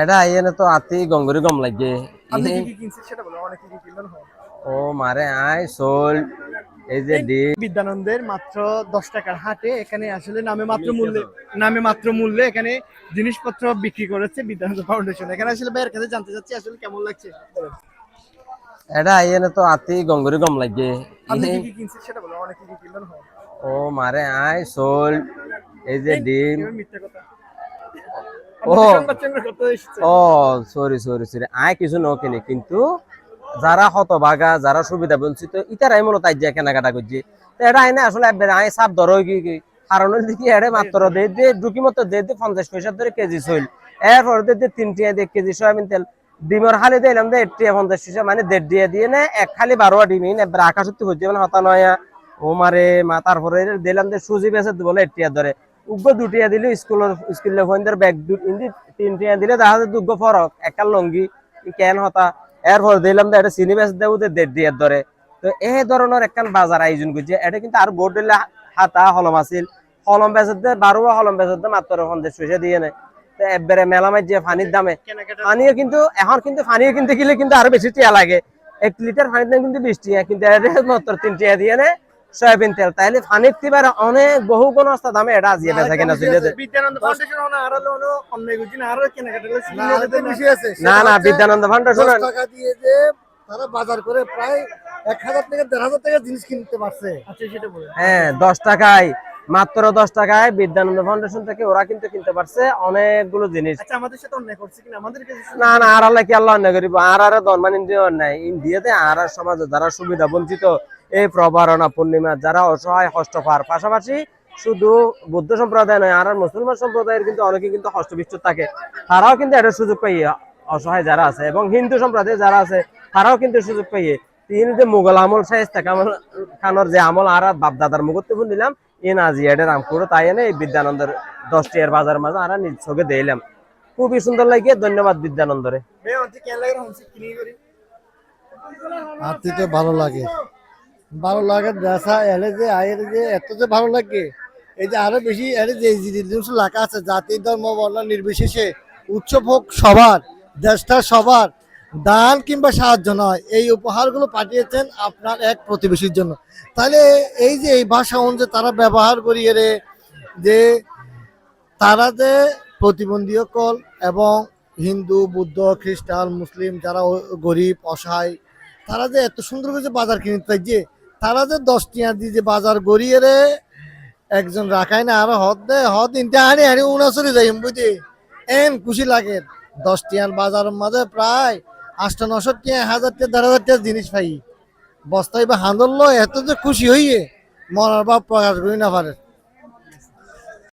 এটা আইনে তো আতি গঙ্গরি গম লাগে। আপনি কি কি কিনছেন সেটা বলো, অনেক কি কি কিনলেন? ও মারে আই সোল এই যে এই ডিম। বিদ্যানন্দের মাত্র 10 টাকার হাটে এখানে আসলে নামে মাত্র মূল্যে এখানে জিনিসপত্র বিক্রি করেছে বিদ্যানন্দ ফাউন্ডেশন। এখানে আসলে ভাইয়ের কাছে জানতে চাচ্ছি আসলে কেমন লাগছে। এটা আইনে তো আতি গঙ্গরি গম লাগে। আপনি কি কি কিনছেন সেটা বলো, অনেক কি কি কিনলেন? ও মারে আই সোল এই যে ডিম। মিথ্যা কথা, ও আপনি তো সংবাদ সংগ্রহ করতে এসেছেন। ও সরি সরি সরি আয় কিছু ন কিনি কিন্তু যারা হতভাগা যারা সুবিধা বঞ্চিত ইতারাই মূলত আজ যে কেনাকাটা করছে। তো এটা আইনে আসলে আয় সাপ ধরো কি কারণের দিকে এড়ে মাত্র দিয়ে ঢুকি মতো দিয়ে 50 পয়সা ধরে কেজি চল এরপর দিয়ে 3 টিয়া দিয়ে কেজি সয়াবিন তেল ডিমের খালি দিলাম দে 1 টিয়া 50 পয়সা মানে 1.5 দিয়ে না এক খালি 12 ডিম এবার আকাশ হচ্ছে মানে হতা নয়া ও মারে মা তারপরে দিলাম যে সুজি বেচে বলে 1 টিয়া ধরে উগ্র 2 টিয়া দিলে স্কুলের ফোনদের ব্যাগ 3 টিয়া দিলে দেখা যায় দুগ্গ ফরক একাল লঙ্গি কেন হতা এরপর দিলাম এটা চিনি বেচ দেবো 1.5 টিয়ার ধরে। তো এই ধরনের একখান বাজার আয়োজন করছে এটা কিন্তু আর বোর্ড দিলে হাতা হলম আছিল হলম বেচত দে 12 হলম বেচত দে মাত্র 50 পয়সা দিয়ে নেয়। তো একবারে মেলামাই যে পানির দামে পানিও কিন্তু এখন কিন্তু পানিও কিনতে গেলে কিন্তু আরো বেশি টিয়া লাগে। 1 লিটার পানির দাম কিন্তু 20 টিয়া কিন্তু মাত্র 3 টিয়া দিয়ে নেয় সয়াবিন তেল তাইলে পানির তিবার অনেক বহু কোন দামে এটা আজিয়ে বেচা কেনা চলে যায়। বিদ্যানন্দ ফাউন্ডেশন আর হলো অন্য গুজি না আর কেনাকাটা না না বিদ্যানন্দ ফাউন্ডেশন 10 টাকা দিয়ে যে তারা বাজার করে প্রায় 1000 থেকে 1500 টাকা জিনিস কিনতে পারছে। আচ্ছা সেটা বলো। হ্যাঁ 10 টাকায় মাত্র 10 টাকায় বিদ্যানন্দ ফাউন্ডেশন থেকে ওরা কিন্তু কিনতে পারছে অনেকগুলো জিনিস। আচ্ছা আমাদের সাথে অন্যায় করছে কিনা আমাদের কাছে না না আর আল্লাহ কি আল্লাহ অন্যায় করিব আর দরমান ইন্ডিয়া অন্যায় ইন্ডিয়াতে আর সমাজে যারা সুবিধা বঞ্চিত এই প্রবারণা পূর্ণিমা যারা অসহায় হস্তপার পাশাপাশি শুধু বৌদ্ধ সম্প্রদায় নয় আর মুসলমান সম্প্রদায়ের কিন্তু অনেকে কিন্তু হস্তবিচ্ছ থাকে তারাও কিন্তু এটা সুযোগ পাইয়ে অসহায় যারা আছে এবং হিন্দু সম্প্রদায় যারা আছে তারাও কিন্তু সুযোগ পাইয়ে তিনি যে মুঘল আমল শায়েস্তা খানের যে আমল আর বাপদাদার মুখত্ব নিলাম আজি এটা রামপুর তাই এনে এই বিদ্যানন্দের 10 টিয়ার বাজার মাঝে আর নিজ চোখে দিলাম খুবই সুন্দর লাগে ধন্যবাদ বিদ্যানন্দরে। আরতি তো ভালো লাগে দেশা এলে যে আয়ের যে এত যে ভালো লাগে এই যে আরো বেশি এর যে জিনিস লেখা আছে জাতি ধর্ম বর্ণ নির্বিশেষে উৎসব হোক সবার দেশটা সবার দান কিংবা সাহায্য নয় এই উপহারগুলো পাঠিয়েছেন আপনার এক প্রতিবেশীর জন্য। তাহলে এই যে এই ভাষা অনুযায়ী তারা ব্যবহার করিয়ে রে যে তারা যে প্রতিবন্ধী সকল এবং হিন্দু বৌদ্ধ খ্রিস্টান মুসলিম যারা গরিব অসহায় তারা যে এত সুন্দর করে বাজার কিনতে যে তারা যে 10 টিয়া দিয়ে যে বাজার গড়িয়ে রে একজন রাখায় না আর হদ দে হদ তিনটা হানি হানি উনাচরে যাই বুঝি এন খুশি লাগে 10 টিয়ার বাজারের মাঝে প্রায় 800-900 টিয়া 1000 টিয়া 1500 টিয়া জিনিস পাই বস্তায় বা হান্দল এত যে খুশি হইয়ে মরার বাপ প্রকাশ করি না পারে।